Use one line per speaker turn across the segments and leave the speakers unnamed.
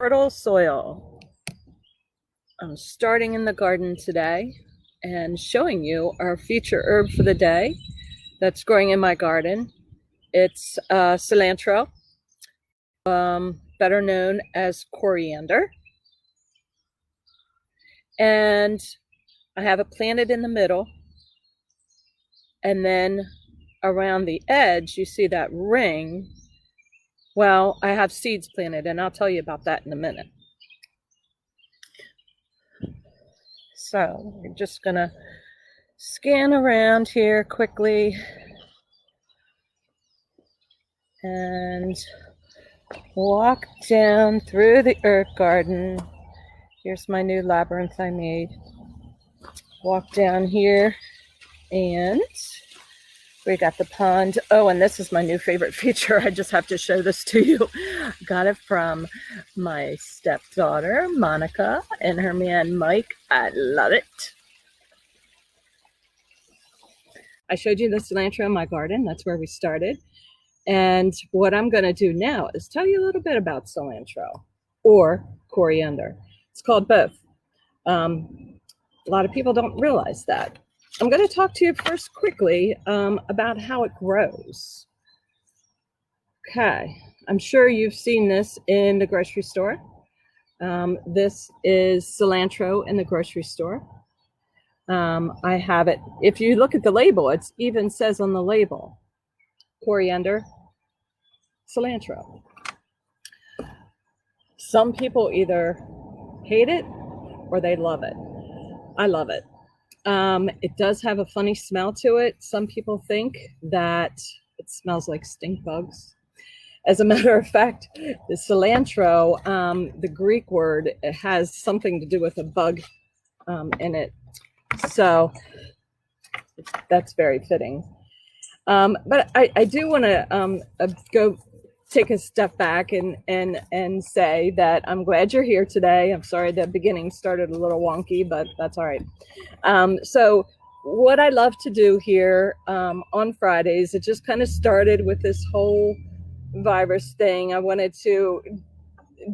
Fertile soil. I'm starting in the garden today and showing you our feature herb for the day that's growing in my garden. It's cilantro, better known as coriander. And I have it planted in the middle. And then around the edge, you see that ring. Well, I have seeds planted, and I'll tell you about that in a minute. So we're just going to scan around here quickly and walk down through the herb garden. Here's my new labyrinth I made. Walk down here and we got the pond. Oh, and this is my new favorite feature. I just have to show this to you. Got it from my stepdaughter, Monica, and her man, Mike. I love it. I showed you the cilantro in my garden. That's where we started. And what I'm going to do now is tell you a little bit about cilantro or coriander. It's called both. A lot of people don't realize that. I'm going to talk to you first quickly about how it grows. Okay, I'm sure you've seen this in the grocery store. This is cilantro in the grocery store. I have it. If you look at the label, it even says on the label, coriander, cilantro. Some people either hate it or they love it. I love it. It does have a funny smell to it. Some people think that it smells like stink bugs. As a matter of fact, the cilantro, the Greek word, it has something to do with a bug in it. So that's very fitting. But I do want to go take a step back and say that I'm glad you're here today. I'm sorry the beginning started a little wonky, but that's all right. So what I love to do here on Fridays, it just kind of started with this whole virus thing. I wanted to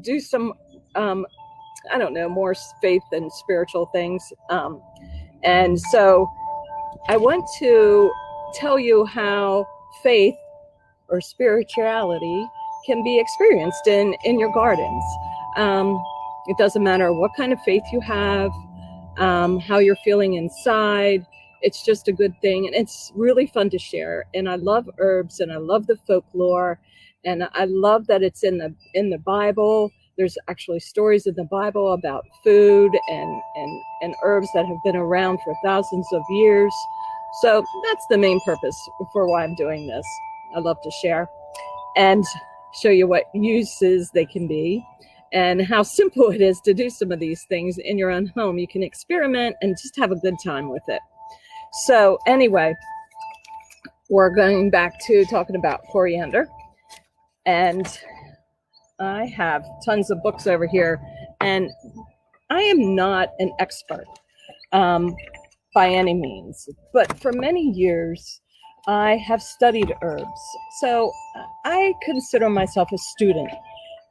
do some, I don't know, more faith and spiritual things. And so I want to tell you how faith or spirituality can be experienced in your gardens. It doesn't matter what kind of faith you have, how you're feeling inside. It's just a good thing, and it's really fun to share. And I love herbs, and I love the folklore, and I love that it's in the Bible. There's actually stories in the Bible about food and herbs that have been around for thousands of years. So that's the main purpose for why I'm doing this. I love to share and show you what uses they can be and how simple it is to do some of these things in your own home. You can experiment and just have a good time with it. So anyway, we're going back to talking about coriander. And I have tons of books over here. And I am not an expert by any means. But for many years, I have studied herbs. So I consider myself a student.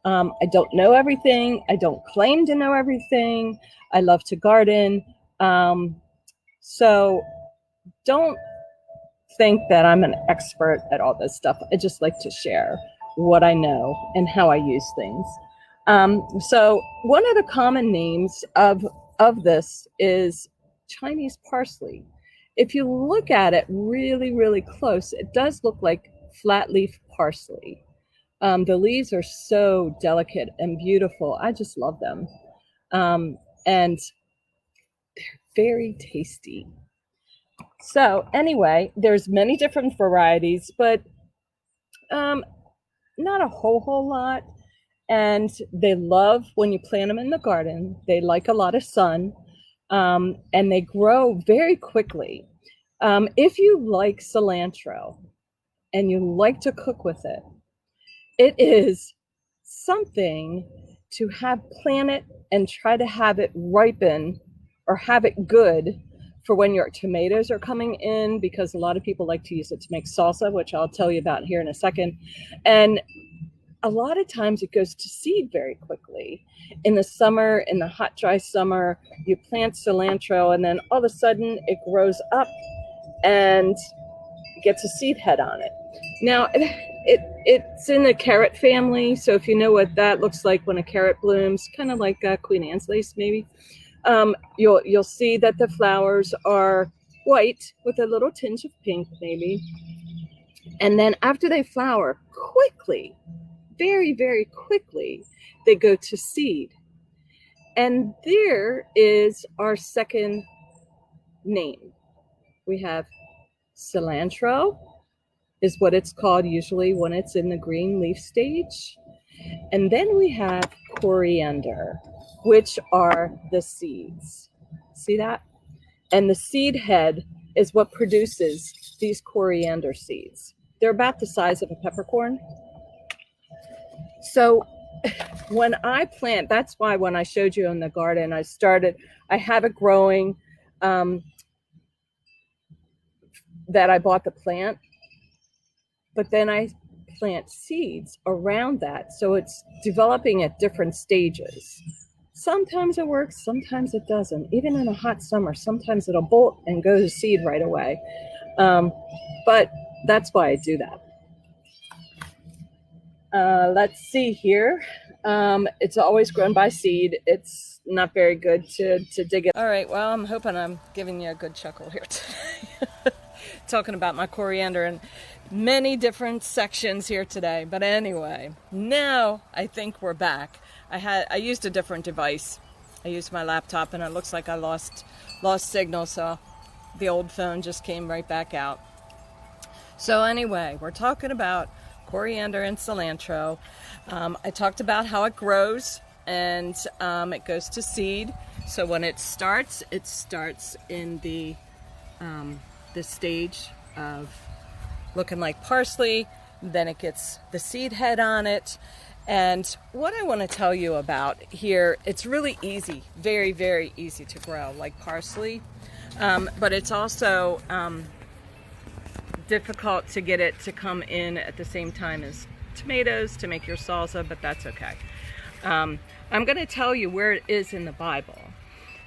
I don't know everything. I don't claim to know everything. I love to garden. So don't think that I'm an expert at all this stuff. I just like to share what I know and how I use things. So one of the common names of this is Chinese parsley. If you look at it really, really close, it does look like flat leaf parsley. The leaves are so delicate and beautiful. I just love them. And they're very tasty. So anyway, there's many different varieties, but not a whole lot. And they love when you plant them in the garden. They like a lot of sun. And they grow very quickly. If you like cilantro and you like to cook with it, it is something to have planted and try to have it ripen or have it good for when your tomatoes are coming in, because a lot of people like to use it to make salsa, which I'll tell you about here in a second. And a lot of times it goes to seed very quickly. In the summer, in the hot, dry summer, you plant cilantro and then all of a sudden it grows up and gets a seed head on it. Now, it's in the carrot family, so if you know what that looks like when a carrot blooms, kind of like Queen Anne's lace maybe, you'll see that the flowers are white with a little tinge of pink maybe. And then after they flower, quickly, very, very quickly, they go to seed. And there is our second name. We have cilantro, is what it's called usually when it's in the green leaf stage. And then we have coriander, which are the seeds. See that? And the seed head is what produces these coriander seeds. They're about the size of a peppercorn. So when I plant, that's why when I showed you in the garden, I have it growing, that I bought the plant, but then I plant seeds around that. So it's developing at different stages. Sometimes it works, sometimes it doesn't. Even in a hot summer, sometimes it'll bolt and go to seed right away. But that's why I do that. Let's see here. It's always grown by seed. It's not very good to dig it. All right, well, I'm hoping I'm giving you a good chuckle here today. Talking about my coriander in many different sections here today. But anyway, now I think we're back. I used a different device. I used my laptop and it looks like I lost signal, so the old phone just came right back out. So anyway, we're talking about coriander and cilantro. I talked about how it grows and it goes to seed. So when it starts in the stage of looking like parsley. Then it gets the seed head on it. And what I want to tell you about here, it's really easy, very, very easy to grow, like parsley. But it's also difficult to get it to come in at the same time as tomatoes to make your salsa, but that's okay. I'm going to tell you where it is in the Bible.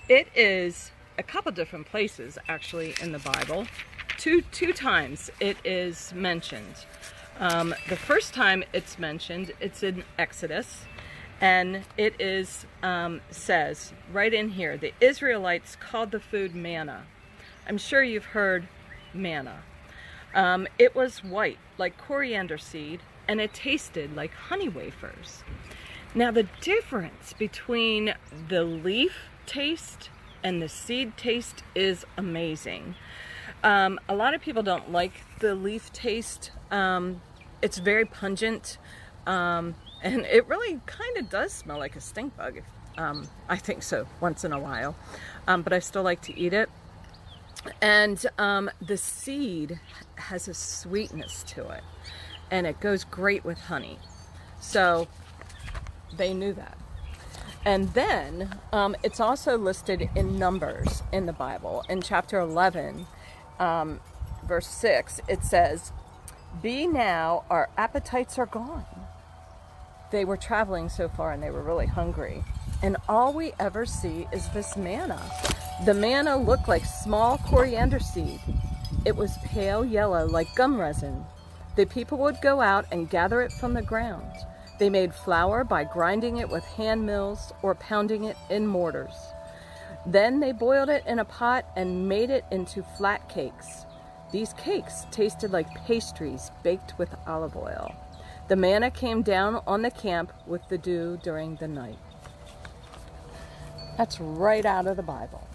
It is a couple different places actually in the Bible. Two times it is mentioned. The first time it's mentioned, it's in Exodus, and it is says right in here, the Israelites called the food manna. I'm sure you've heard manna. It was white like coriander seed, and it tasted like honey wafers. Now the difference between the leaf taste and the seed taste is amazing. A lot of people don't like the leaf taste. It's very pungent, and it really kind of does smell like a stink bug. I think so, once in a while, but I still like to eat it. And the seed has a sweetness to it, and it goes great with honey. So they knew that. And then it's also listed in Numbers in the Bible. In chapter 11, verse 6, it says, "Be now, our appetites are gone." They were traveling so far and they were really hungry. And all we ever see is this manna. The manna looked like small coriander seed. It was pale yellow like gum resin. The people would go out and gather it from the ground. They made flour by grinding it with hand mills or pounding it in mortars. Then they boiled it in a pot and made it into flat cakes. These cakes tasted like pastries baked with olive oil. The manna came down on the camp with the dew during the night. That's right out of the Bible.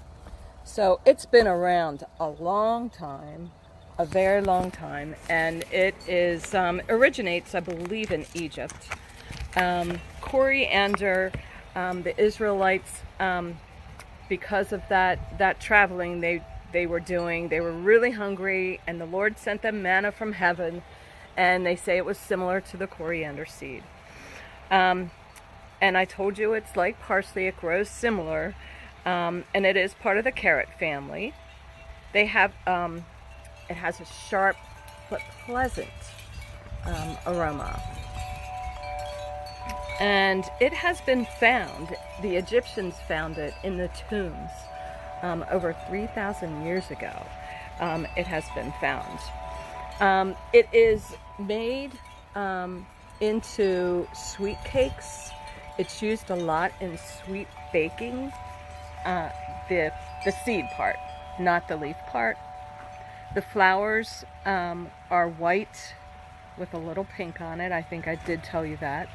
So it's been around a long time, a very long time, and it is originates, I believe, in Egypt. Coriander, the Israelites, because of that traveling they were doing, they were really hungry, and the Lord sent them manna from heaven, and they say it was similar to the coriander seed. And I told you it's like parsley, it grows similar, and it is part of the carrot family. They have, it has a sharp but pleasant aroma. And it has been found, the Egyptians found it in the tombs over 3,000 years ago. It has been found. It is made into sweet cakes. It's used a lot in sweet baking. The seed part, not the leaf part. The flowers are white with a little pink on it. I think I did tell you that.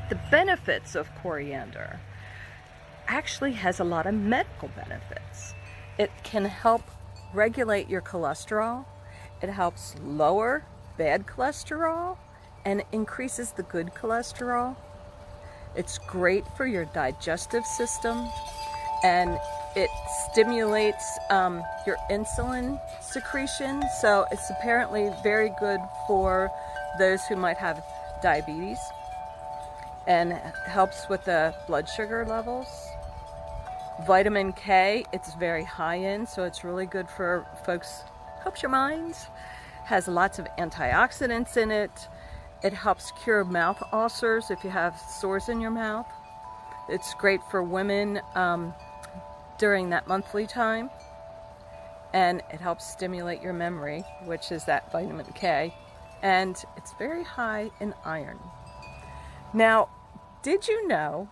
The benefits of coriander actually has a lot of medical benefits. It can help regulate your cholesterol. It helps lower bad cholesterol and increases the good cholesterol. It's great for your digestive system, and it stimulates your insulin secretion. So it's apparently very good for those who might have diabetes, and helps with the blood sugar levels. Vitamin K, it's very high in, so it's really good for folks, helps your mind. Has lots of antioxidants in it. It helps cure mouth ulcers if you have sores in your mouth. It's great for women during that monthly time. And it helps stimulate your memory, which is that vitamin K. And it's very high in iron. Now, did you know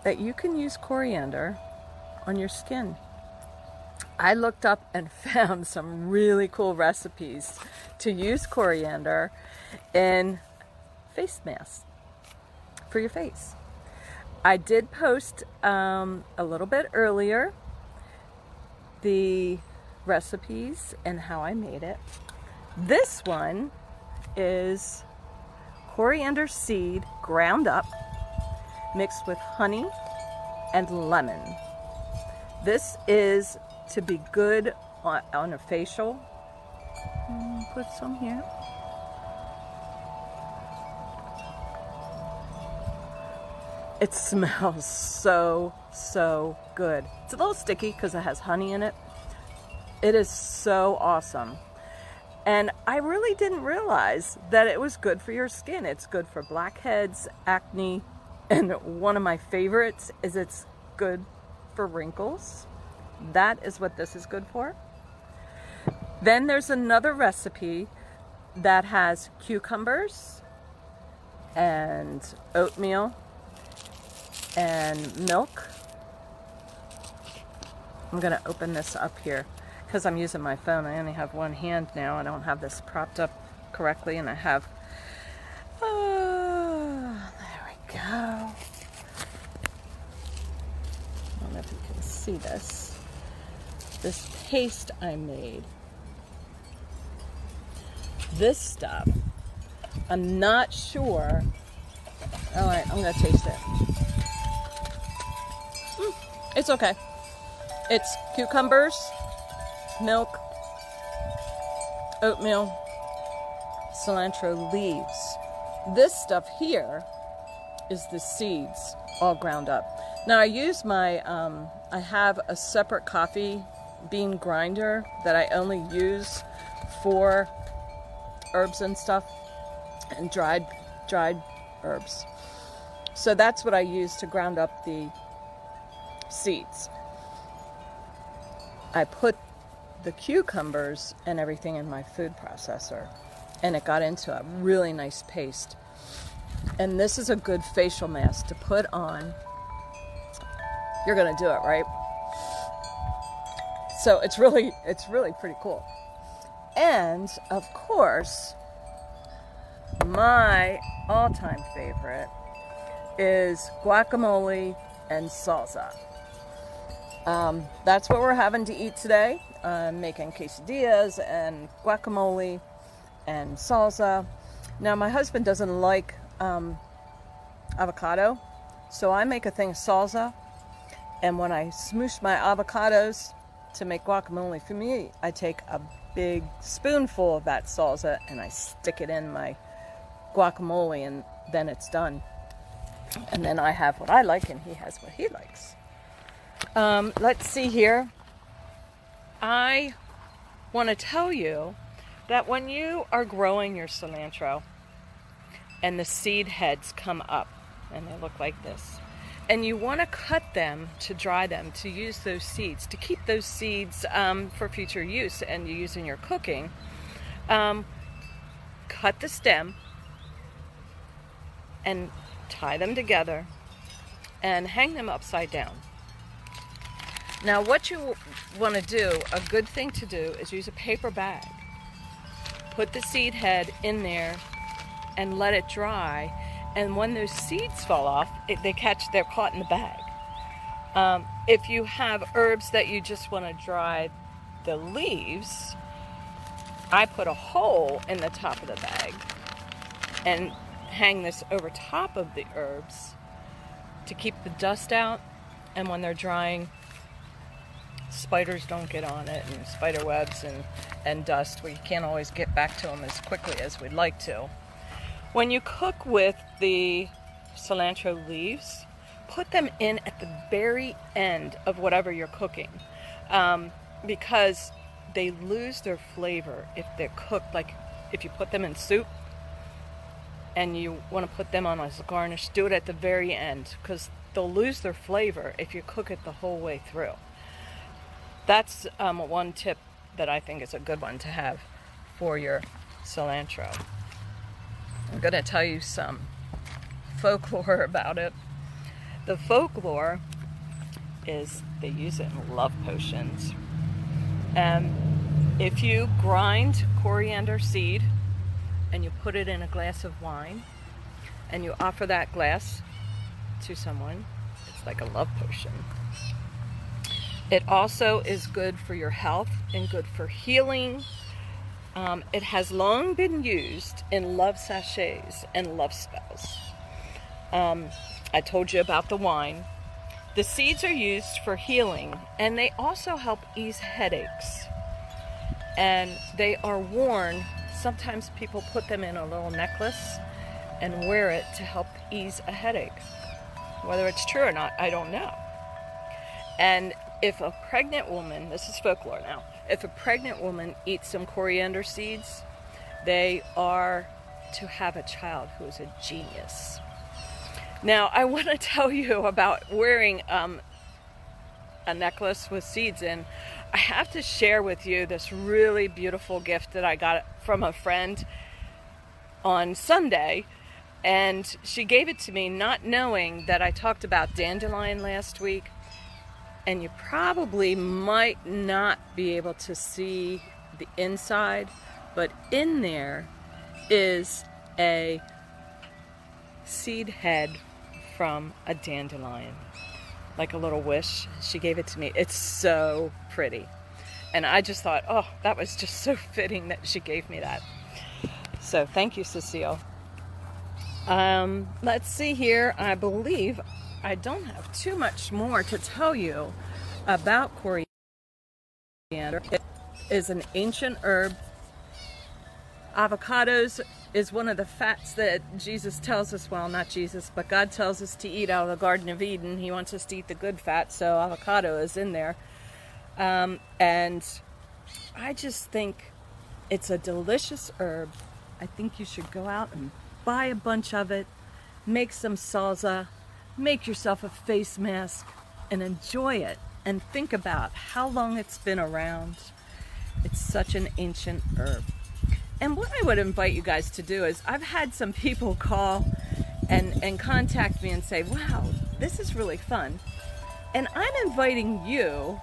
that you can use coriander on your skin? I looked up and found some really cool recipes to use coriander in face masks for your face. I did post a little bit earlier the recipes and how I made it. This one is coriander seed ground up, mixed with honey and lemon. This is to be good on a facial. Put some here. It smells so good. It's a little sticky because it has honey in it. It is so awesome. And I really didn't realize that it was good for your skin. It's good for blackheads, acne, and one of my favorites is it's good for wrinkles. That is what this is good for. Then there's another recipe that has cucumbers and oatmeal and milk. I'm going to open this up here because I'm using my phone. I only have one hand now. I don't have this propped up correctly, and I have, there we go. I don't know if you can see this paste I made. This stuff, I'm not sure. All right, I'm gonna taste it. It's okay. It's cucumbers, milk, oatmeal, cilantro leaves. This stuff here is the seeds all ground up. Now I use my, I have a separate coffee bean grinder that I only use for herbs and stuff, and dried herbs. So that's what I use to ground up the seeds. I put the cucumbers and everything in my food processor, and it got into a really nice paste. And this is a good facial mask to put on. You're gonna do it, right? So it's really pretty cool. And of course, my all-time favorite is guacamole and salsa. That's what we're having to eat today. I'm making quesadillas and guacamole and salsa. Now my husband doesn't like avocado, so I make a thing of salsa, and when I smoosh my avocados to make guacamole for me, I take a big spoonful of that salsa and I stick it in my guacamole, and then it's done. And then I have what I like and he has what he likes. Let's see here. I want to tell you that when you are growing your cilantro, and the seed heads come up, and they look like this. And you want to cut them to dry them, to use those seeds, to keep those seeds for future use and you use in your cooking. Cut the stem and tie them together and hang them upside down. Now what you want to do, a good thing to do, is use a paper bag. Put the seed head in there and let it dry. And when those seeds fall off, they're caught in the bag. If you have herbs that you just want to dry the leaves, I put a hole in the top of the bag and hang this over top of the herbs to keep the dust out. And when they're drying, spiders don't get on it, and spider webs and dust. We can't always get back to them as quickly as we'd like to. When you cook with the cilantro leaves, put them in at the very end of whatever you're cooking, because they lose their flavor if they're cooked. Like if you put them in soup and you want to put them on as a garnish, do it at the very end, because they'll lose their flavor if you cook it the whole way through. That's one tip that I think is a good one to have for your cilantro. I'm going to tell you some folklore about it. The folklore is they use it in love potions. If you grind coriander seed and you put it in a glass of wine and you offer that glass to someone, it's like a love potion. It also is good for your health and good for healing. It has long been used in love sachets and love spells. I told you about the wine. The seeds are used for healing, and they also help ease headaches. And they are worn. Sometimes people put them in a little necklace and wear it to help ease a headache. Whether it's true or not, I don't know. And if a pregnant woman, this is folklore now, if a pregnant woman eats some coriander seeds, they are to have a child who is a genius. Now, I want to tell you about wearing a necklace with seeds in. I have to share with you this really beautiful gift that I got from a friend on Sunday. And she gave it to me not knowing that I talked about dandelion last week. And you probably might not be able to see the inside, but in there is a seed head from a dandelion, like a little wish. She gave it to me. It's so pretty. And I just thought, oh, that was just so fitting that she gave me that. So thank you, Cecile. Let's see here. I believe I don't have too much more to tell you about coriander. It is an ancient herb. Avocados is one of the fats that Jesus tells us, well, not Jesus, but God tells us to eat out of the Garden of Eden. He wants us to eat the good fat, so avocado is in there. And I just think it's a delicious herb. I think you should go out and buy a bunch of it, make some salsa, make yourself a face mask, and enjoy it. And think about how long it's been around. It's such an ancient herb. And what I would invite you guys to do is, I've had some people call and contact me and say, wow, this is really fun. And I'm inviting you,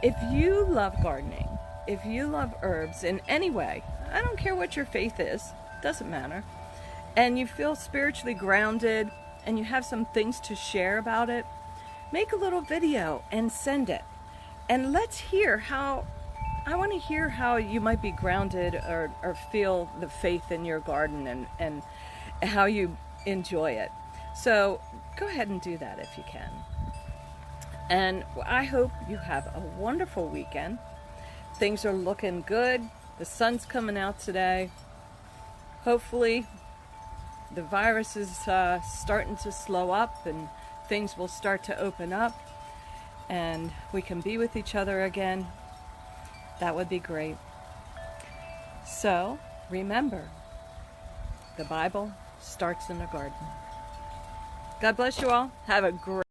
if you love gardening, if you love herbs in any way, I don't care what your faith is, doesn't matter, and you feel spiritually grounded and you have some things to share about it, make a little video and send it. And let's hear how, I want to hear how you might be grounded or feel the faith in your garden and how you enjoy it. So go ahead and do that if you can. And I hope you have a wonderful weekend. Things are looking good. The sun's coming out today. Hopefully the virus is starting to slow up and things will start to open up and we can be with each other again. That would be great. So remember, the Bible starts in the garden. God bless you all. Have a great